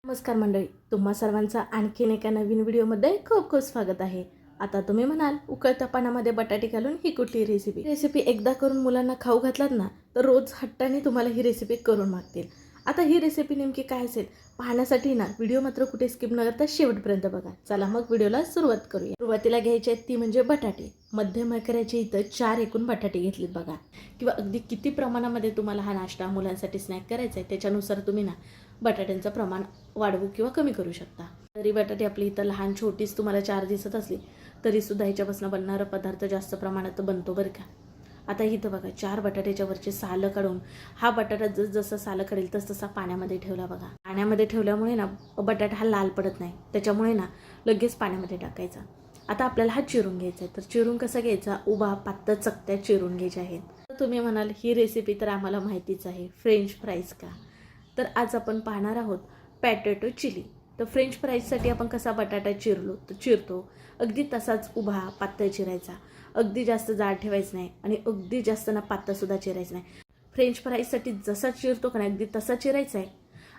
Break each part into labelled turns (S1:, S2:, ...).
S1: नमस्कार मंडळी, तुम्हा सर्वांचं आणखीन एका नवीन व्हिडिओमध्ये खूप खूप स्वागत आहे. आता तुम्ही म्हणाल, उकळत्या पाण्यामध्ये बटाटे घालून ही कुठली रेसिपी एकदा करून मुलांना खाऊ घातलात ना, तर रोज हट्टाने तुम्हाला ही रेसिपी करून मागतील. आता ही रेसिपी नेमकी काय असेल पाहण्यासाठी ना व्हिडिओ मात्र कुठे स्किप न करता शेवटपर्यंत बघा. चला मग व्हिडिओला सुरुवात करूया. सुरुवातीला घ्यायची आहेत ती म्हणजे बटाटे. मध्यम आकाराचे इथं 4 एकूण बटाटे घेतलेत बघा. किंवा अगदी किती प्रमाणामध्ये तुम्हाला हा नाश्ता मुलांसाठी स्नॅक करायचा आहे त्याच्यानुसार तुम्ही ना बटाट्यांचं प्रमाण वाढवू किंवा कमी करू शकता. तरी बटाटे आपली इथं लहान छोटीच तुम्हाला 4 दिसत असली तरीसुद्धा ह्याच्यापासून बनणारा पदार्थ जास्त प्रमाणात बनतो बरं का. आता इथं बघा 4 बटाट्याच्या वरचे सालं काढून हा बटाटा जसं सालं काढेल तसा पाण्यामध्ये ठेवला बघा. पाण्यामध्ये ठेवल्यामुळे ना बटाटा हा लाल पडत नाही, त्याच्यामुळे ना लगेच पाण्यामध्ये टाकायचा. आता आपल्याला हा चिरून घ्यायचा आहे. तर चिरून कसा घ्यायचा, उभा पातळ चकत्या चिरून घ्यायच्या आहेत. तुम्ही म्हणाल ही रेसिपी तर आम्हाला माहितीच आहे, फ्रेंच फ्राईज का. तर आज आपण पाहणार आहोत पॅटेटो चिली. तर फ्रेंच फ्राईजसाठी आपण कसा बटाटा चिरतो अगदी तसाच उभा पातळ चिरायचा. अगदी जास्त जाड ठेवायचं नाही आणि अगदी जास्त ना पातळसुद्धा चिरायचं नाही. फ्रेंच फ्राईजसाठी जसा चिरतो का नाही अगदी तसा चिरायचा आहे.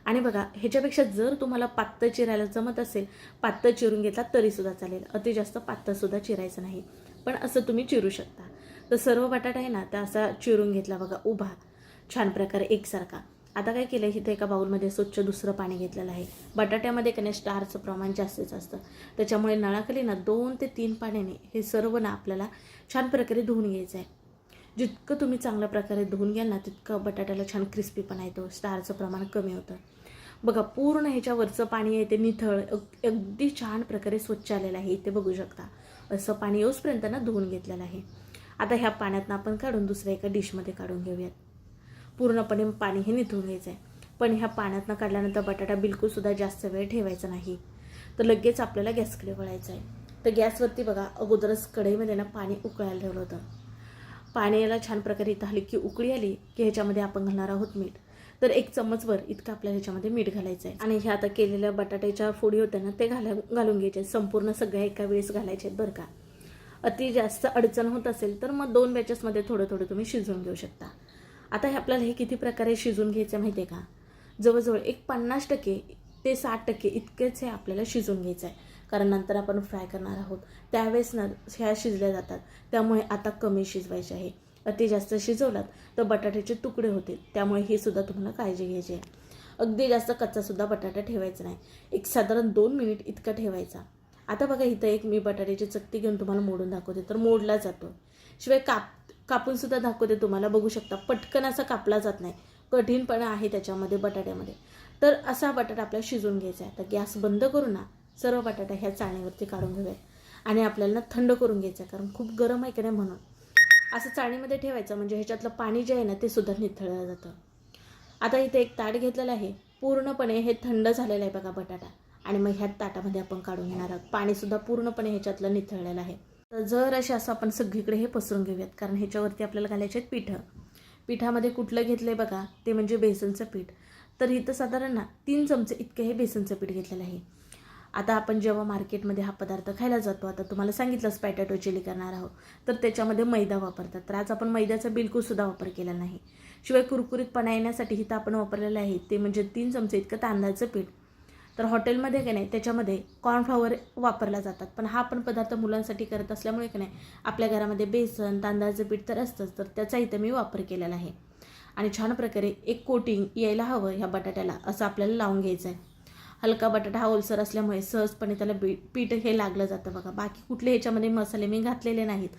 S1: आणि बघा ह्याच्यापेक्षा जर तुम्हाला पातळ चिरायला जमत असेल, पातळ चिरून घेतला तरीसुद्धा चालेल. अति जास्त पातळसुद्धा चिरायचं नाही, पण असं तुम्ही चिरू शकता. तर सर्व बटाटा आहे ना त्या असा चिरून घेतला बघा उभा छान प्रकारे एकसारखा. आता काय केलं, इथे एका बाउलमध्ये स्वच्छ दुसरं पाणी घेतलेलं आहे. बटाट्यामध्ये कने स्टारचं प्रमाण जास्तीच असतं, त्याच्यामुळे नळाखाली ना 2 ते 3 पाण्याने हे सर्व ना आपल्याला छान प्रकारे धुवून घ्यायचं आहे. जितकं तुम्ही चांगल्या प्रकारे धुवून घ्याल ना तितकं बटाट्याला छान क्रिस्पीपणा येतो, स्टारचं प्रमाण कमी होतं. बघा पूर्ण ह्याच्यावरचं पाणी आहे ते निथळ अगदी छान प्रकारे स्वच्छ आलेलं आहे. इथे बघू शकता असं पाणी येऊसपर्यंत ना धुवून घेतलेलं आहे. आता ह्या पाण्यातनं आपण काढून दुसऱ्या एका डिशमध्ये काढून घेऊयात. पूर्णपणे पाणी हे निथळून घ्यायचं आहे. पण ह्या पाण्यातनं काढल्यानंतर बटाटा बिलकुलसुद्धा जास्त वेळ ठेवायचा नाही, तर लगेच आपल्याला गॅसकडे वळायचं आहे. तर गॅसवरती बघा अगोदरच कढईमध्ये ना पाणी उकळायला ठेवलं होतं. पाणी याला छान प्रकारे इथं हलकी उकळी आली की ह्याच्यामध्ये आपण घालणार आहोत मीठ. तर 1 चम्मचभर इतकं आपल्याला ह्याच्यामध्ये मीठ घालायचं आहे. आणि ह्या आता केलेल्या बटाट्याच्या फोडी होत्या ना ते घालून घ्यायचे. संपूर्ण सगळ्या एका वेळेस घालायचे आहेत बरं का. अति जास्त अडचण होत असेल तर मग 2 बॅचेसमध्ये थोडं थोडं तुम्ही शिजवून घेऊ शकता. आता हे आपल्याला हे किती प्रकारे शिजवून घ्यायचं माहिती आहे का, जवळजवळ एक 50% ते 60% इतकेच हे आपल्याला शिजवून घ्यायचं आहे. कारण नंतर आपण फ्राय करणार आहोत त्यावेळेस ना ह्या शिजल्या जातात, त्यामुळे आता कमी शिजवायचे आहे. अति जास्त शिजवलात तर बटाट्याचे तुकडे होतील, त्यामुळे हे सुद्धा तुम्हाला काळजी घ्यायची आहे. अगदी जास्त कच्चासुद्धा बटाटा ठेवायचा नाही, एक साधारण 2 मिनिट इतका ठेवायचा. आता बघा इथं एक मी बटाट्याची चकती घेऊन तुम्हाला मोडून दाखवते, तर मोडला जातो. शिवाय कापून सुद्धा दाखवते तुम्हाला, बघू शकता पटकन असा कापला जात नाही, कठीणपणा आहे त्याच्यामध्ये बटाट्यामध्ये. तर असा बटाटा आपल्याला शिजवून घ्यायचा आहे. तर गॅस बंद करून ना सर्व बटाटा ह्या चाळणीवरती काढून घेऊयात आणि आपल्याला थंड करून घ्यायचं आहे, कारण खूप गरम आहे की नाही म्हणून. असं चाळणीमध्ये ठेवायचं म्हणजे ह्याच्यातलं पाणी जे आहे ना ते सुद्धा निथळलं जातं. आता इथे एक ताट घेतलेलं आहे, पूर्णपणे हे थंड झालेलं आहे बघा बटाटा. आणि मग ह्या ताटामध्ये आपण काढून घेणार आहोत. पाणीसुद्धा पूर्णपणे ह्याच्यातलं निथळलेलं आहे. तर जर असे असं आपण सगळीकडे हे पसरून घेऊयात, कारण ह्याच्यावरती आपल्याला घालायचे आहेत पिठं. पिठामध्ये कुठलं घेतलं आहे बघा, ते म्हणजे बेसनचं पीठ. तर इथं साधारण ना 3 चमचे इतकं हे बेसनचं पीठ घेतलेलं आहे. आता आपण जेव्हा मार्केटमध्ये हा पदार्थ खायला जातो, आता तुम्हाला सांगितलंच पॅटेटो चिली करणार आहोत, तर त्याच्यामध्ये मैदा वापरतात. तर आज आपण मैद्याचा बिलकुलसुद्धा वापर केला नाही. शिवाय कुरकुरीतपणा येण्यासाठी इथं आपण वापरलेलं आहे ते म्हणजे 3 चमचे इतकं तांदळाचं पीठ. तर हॉटेलमध्ये का नाही त्याच्यामध्ये कॉर्नफ्लॉवर वापरला जातात, पण हा आपण पदार्थ मुलांसाठी करत असल्यामुळे का नाही आपल्या घरामध्ये बेसन तांदळाचं पीठ तर असतंच, तर त्याचा इथं मी वापर केलेला आहे. आणि छान प्रकारे एक कोटिंग यायला हवं ह्या बटाट्याला, असं आपल्याला लावून घ्यायचं आहे. हलका बटाटा हा ओलसर असल्यामुळे सहजपणे त्याला पीठ हे लागलं जातं बघा. बाकी कुठले ह्याच्यामध्ये मसाले मी घातलेले नाहीत,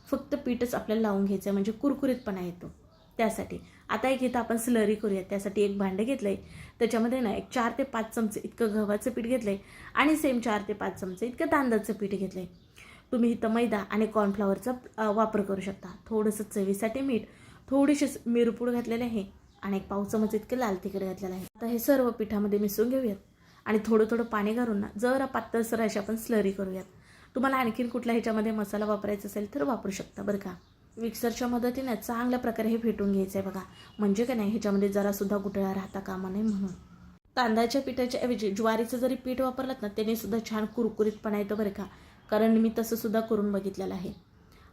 S1: फक्त पीठच आपल्याला लावून घ्यायचं आहे म्हणजे कुरकुरीतपणा येतो त्यासाठी. आता एक इथं आपण स्लरी करूया. त्यासाठी एक भांडं घेतलं आहे, त्याच्यामध्ये ना एक 4 ते 5 चमचे इतकं गव्हाचं पीठ घेतलं आहे आणि सेम 4 ते 5 चमचे इतकं तांदळाचं पीठ घेतलं आहे. तुम्ही इथं मैदा आणि कॉर्नफ्लॉवरचा वापर करू शकता. थोडंसं चवीसाठी मीठ, थोडीशी मिरपूड घातलेलं आहे आणि 1 पाव चमच इतकं लाल तिखट घातलेलं आहे. आता हे सर्व पिठामध्ये मिसळून घेऊयात आणि थोडं थोडं पाणी घालून ना जरा पातळसर अशी आपण स्लरी करूयात. तुम्हाला आणखीन कुठला ह्याच्यामध्ये मसाला वापरायचा असेल तर वापरू शकता बरं का. मिक्सरच्या मदतीने चांगल्या प्रकारे हे फेटून घ्यायचं आहे बघा, म्हणजे का नाही ह्याच्यामध्ये जरासुद्धा गुठळा राहता कामा नये म्हणून. तांदळाच्या पिठाच्या ऐवजी ज्वारीचं जरी पीठ वापरलं ना त्याने सुद्धा छान कुरकुरीतपणा येतो बरं का, कारण मी तसं सुद्धा करून बघितलेलं आहे.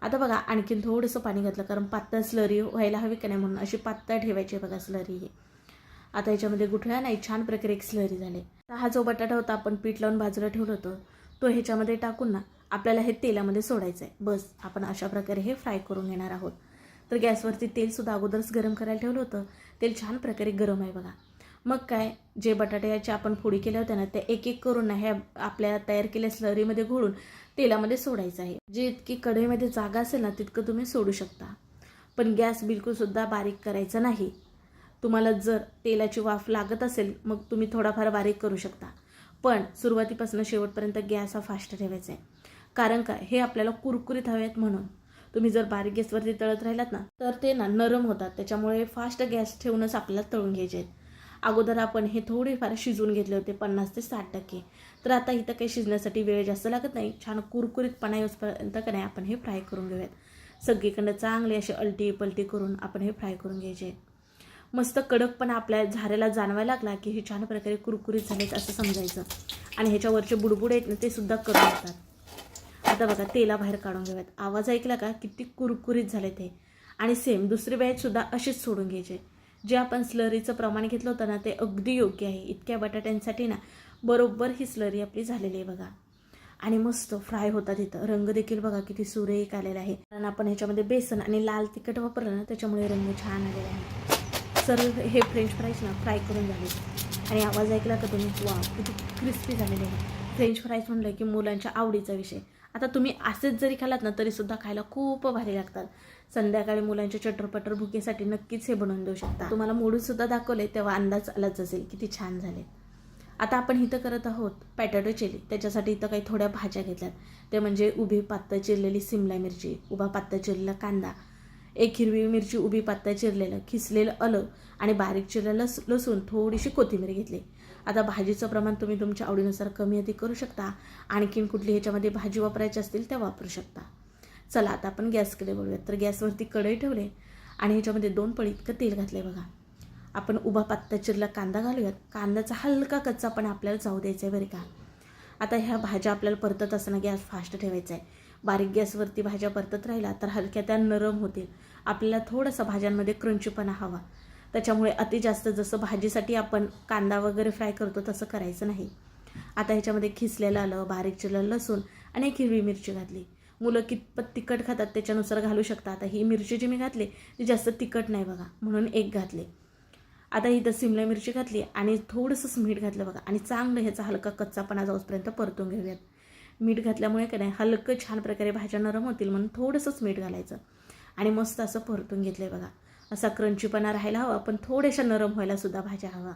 S1: आता बघा आणखीन थोडंसं पाणी घातलं, कारण पातळ स्लरी व्हायला हवी का नाही म्हणून अशी पातळ ठेवायची आहे बघा स्लरी ही. आता ह्याच्यामध्ये गुठळ्या नाही, छान प्रकारे एक स्लरी झाले. आता हा जो बटाटा होता आपण पीठ लावून बाजूला ठेवलं होतं तो ह्याच्यामध्ये टाकून ना आपल्याला हे तेलामध्ये सोडायचं आहे. बस आपण अशा प्रकारे हे फ्राय करून घेणार आहोत. तर गॅसवरती तेलसुद्धा अगोदरच गरम करायला ठेवलं होतं. तेल छान प्रकारे गरम आहे बघा. मग काय, जे बटाट्याच्या आपण फोडी केल्या होत्या ना त्या एक एक करून ना ह्या आपल्या तयार केलेल्या स्लरीमध्ये घोळून तेलामध्ये सोडायचं आहे. जे इतकी कढईमध्ये जागा असेल ना तितकं तुम्ही सोडू शकता, पण गॅस बिलकुलसुद्धा बारीक करायचा नाही. तुम्हाला जर तेलाची वाफ लागत असेल मग तुम्ही थोडाफार बारीक करू शकता, पण सुरुवातीपासून शेवटपर्यंत गॅस हा फास्ट ठेवायचा आहे. कारण काय, हे आपल्याला कुरकुरीत हवेत म्हणून. तुम्ही जर बारीक गॅसवरती तळत राहिलात ना तर ते ना नरम होतात. त्याच्यामुळे फास्ट गॅस ठेवूनच आपल्याला तळून घ्यायचे आहेत. अगोदर आपण हे थोडेफार शिजवून घेतले होते 50 ते 60%. तर आता इथं काही शिजण्यासाठी वेळ जास्त लागत नाही. छान कुरकुरीतपणा येऊपर्यंत का नाही आपण हे फ्राय करून घेऊयात. सगळीकडनं चांगले असे अलटी पलटी करून आपण हे फ्राय करून घ्यायचे. मस्त कडकपणा आपल्या झाऱ्याला जाणवायला लागला की हे छान प्रकारे कुरकुरीत झालेत असं समजायचं. आणि ह्याच्यावरचे बुडबुड आहेत ना ते सुद्धा करून येतात. आता बघा तेलाबाहेर काढून घेऊयात. आवाज ऐकला का, किती कुरकुरीत झाले ते. आणि सेम दुसरी बॅचसुद्धा अशीच सोडून घ्यायचे. जे आपण स्लरीचं प्रमाण घेतलं होतं ना ते अगदी योग्य आहे. इतक्या बटाट्यांसाठी ना बरोबर ही स्लरी आपली झालेली आहे बघा. आणि मस्त फ्राय होतात. इथं रंग देखील बघा किती सुरेख आलेला आहे. कारण आपण ह्याच्यामध्ये बेसन आणि लाल तिखट वापरलं ना त्याच्यामुळे रंग छान आलेला आहे. सर्व हे फ्रेंच फ्राईज ना फ्राय करून झाले. आणि आवाज ऐकला का तुम्ही, वा किती क्रिस्पी झालेले आहे. फ्रेंच फ्राईज म्हणलं की मुलांच्या आवडीचा विषय. आता तुम्ही असेच जरी खालात ना तरीसुद्धा खायला खूप भारी लागतात. संध्याकाळी मुलांच्या चटरपटर भुकेसाठी नक्कीच हे बनवून देऊ शकता. तुम्हाला मोडूनसुद्धा दाखवले तेव्हा अंदाज आलाच असेल किती छान झाले. आता आपण इथं करत आहोत पॅटॅटो चिली. त्याच्यासाठी इथं काही थोड्या भाज्या घेतल्यात. ते म्हणजे उभी पातळ चिरलेली सिमला मिरची, उभा पातळ चिरलेला कांदा, एक हिरवी मिरची उभी पातळ चिरलेलं, खिसलेलं आलं आणि बारीक चिरलेलं लसूण, थोडीशी कोथिंबीर घेतली. आता भाजीचं प्रमाण तुम्ही तुमच्या आवडीनुसार कमी अधिक करू शकता. आणखीन कुठली ह्याच्यामध्ये भाजी वापरायची असतील त्या वापरू शकता. चला आता आपण गॅसकडे बोलूयात. तर गॅसवरती कढई ठेवले आणि ह्याच्यामध्ये 2 पळी इतकं तेल घातले बघा. आपण उभा पातळ चिरला कांदा घालूयात. कांद्याचा हलका कच्चा पण आपल्याला जाऊ द्यायचा आहे बरं का. आता ह्या भाज्या आपल्याला परतत असताना गॅस फास्ट ठेवायचा आहे. बारीक गॅसवरती भाज्या परतत राहिला तर हलक्या त्या नरम होतील. आपल्याला थोडासा भाज्यांमध्ये क्रंचीपणा हवा. त्याच्यामुळे अति जास्त जसं भाजीसाठी आपण कांदा वगैरे फ्राय करतो तसं करायचं नाही. आता ह्याच्यामध्ये खिसलेलं आलं, बारीक चिरलेलं लसूण आणि एक हिरवी मिरची घातली. मुलं कितपत तिखट खातात त्याच्यानुसार घालू शकता. आता ही मिरची जी मी घातली ती जास्त तिखट नाही बघा, म्हणून एक घातले. आता इथं सिमला मिरची घातली आणि थोडंसं मीठ घातलं बघा. आणि चांगलं ह्याचा हलका कच्चापणा जाऊसपर्यंत परतून घेऊयात. मीठ घातल्यामुळे काय नाही हलकं छान प्रकारे भाज्या नरम होतील म्हणून थोडंसंच मीठ घालायचं. आणि मस्त असं परतून घेतलं बघा. असा क्रंचीपणा राहायला हवा पण थोड्याशा नरम व्हायला सुद्धा भाज्या हवा.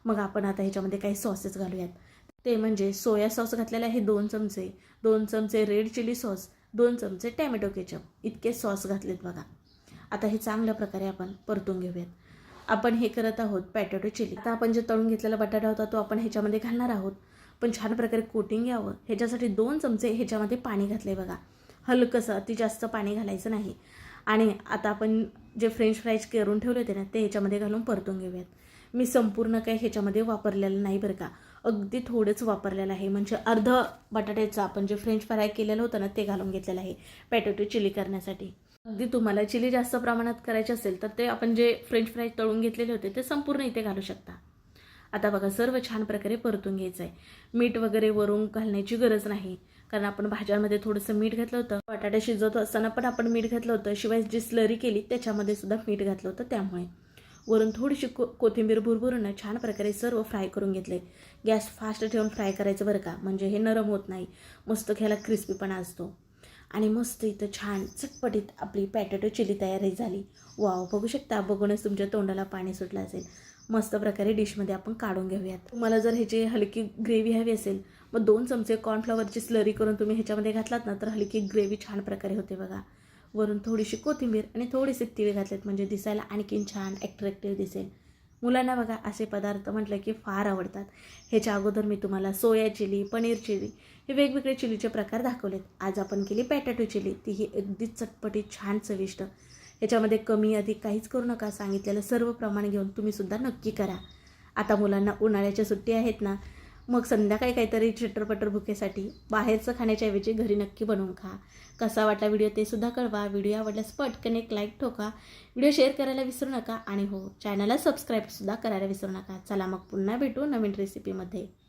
S1: मग आपण आता ह्याच्यामध्ये काही सॉसेस घालूयात. ते म्हणजे सोया सॉस घातलेला आहे 2 चमचे, 2 चमचे रेड चिली सॉस, 2 चमचे टॅमॅटो केचप इतके सॉस घातलेत बघा. आता हे चांगल्या प्रकारे आपण परतून घेऊयात. आपण हे करत आहोत पॅटॅटो चिली. आता आपण जे तळून घेतलेला बटाटा होता तो आपण ह्याच्यामध्ये घालणार आहोत. पण छान प्रकारे कोटिंग यावं ह्याच्यासाठी 2 चमचे ह्याच्यामध्ये पाणी घातले बघा. हलकंसं, अति जास्त पाणी घालायचं नाही. आणि आता आपण जे फ्रेंच फ्राईज करून ठेवले होते ना ते ह्याच्यामध्ये घालून परतून घेऊयात. मी संपूर्ण काही ह्याच्यामध्ये वापरलेलं नाही बरं का, अगदी थोडंच वापरलेलं आहे. म्हणजे अर्ध बटाट्याचं आपण जे फ्रेंच फ्राय केलेलं होतं ना ते घालून घेतलेलं आहे पॅटॅटो चिली करण्यासाठी. अगदी तुम्हाला चिली जास्त प्रमाणात करायचे असेल तर ते आपण जे फ्रेंच फ्राय तळून घेतलेले होते ते संपूर्ण इथे घालू शकता. आता बघा सर्व छान प्रकारे परतून घ्यायचं आहे. मीठ वगैरे वरून घालण्याची गरज नाही, कारण आपण भाज्यांमध्ये थोडंसं मीठ घातलं होतं. बटाटा शिजवत असताना पण आपण मीठ घातलं होतं. शिवाय जी स्लरी केली त्याच्यामध्ये सुद्धा मीठ घातलं होतं. त्यामुळे वरून थोडीशी कोथिंबीर भुरभुरून छान प्रकारे सर्व फ्राय करून घेतले. गॅस फास्ट ठेवून फ्राय करायचं बरं का, म्हणजे हे नरम होत नाही. मस्त ख्याला क्रिस्पीपणा असतो. आणि मस्त इथं छान चटपटीत आपली पॅटॅटो चिली तयारी झाली. वाव, बघू शकता, बघूनच तुमच्या तोंडाला पाणी सुटलं असेल. मस्त प्रकारे डिशमध्ये आपण काढून घेऊयात. तुम्हाला जर ह्याची हलकी ग्रेव्ही हवी असेल मग 2 चमचे कॉर्नफ्लॉवरची स्लरी करून तुम्ही ह्याच्यामध्ये घातलात ना तर हलकी ग्रेव्ही छान प्रकारे होते बघा. वरून थोडीशी कोथिंबीर आणि थोडेसे तीळ घातलेत म्हणजे दिसायला आणखीन छान ॲट्रॅक्टिव्ह दिसेल. मुलांना बघा असे पदार्थ म्हटलं की फार आवडतात. ह्याच्या अगोदर मी तुम्हाला सोया चिली, पनीर चिली हे वेगवेगळे चिलीचे प्रकार दाखवलेत. आज आपण केली पॅटॅटो चिली. तीही अगदी चटपटीत छान चविष्ट. ह्याच्यामध्ये कमी अधिक काहीच करू नका. सांगितलेलं सर्व प्रमाण घेऊन तुम्हीसुद्धा नक्की करा. आता मुलांना उन्हाळ्याच्या सुट्टी आहेत ना, मग संध्याकाळी काहीतरी चिटरपटर भुकेसाठी बाहेरचं खाण्याच्या ऐवजी घरी नक्की बनवून खा. कसा वाटला व्हिडिओ ते सुद्धा कळवा. व्हिडिओ आवडल्यास पटकन एक लाईक ठोका. व्हिडिओ शेअर करायला विसरू नका आणि हो, चॅनलला सबस्क्राईबसुद्धा करायला विसरू नका. चला मग पुन्हा भेटू नवीन रेसिपीमध्ये.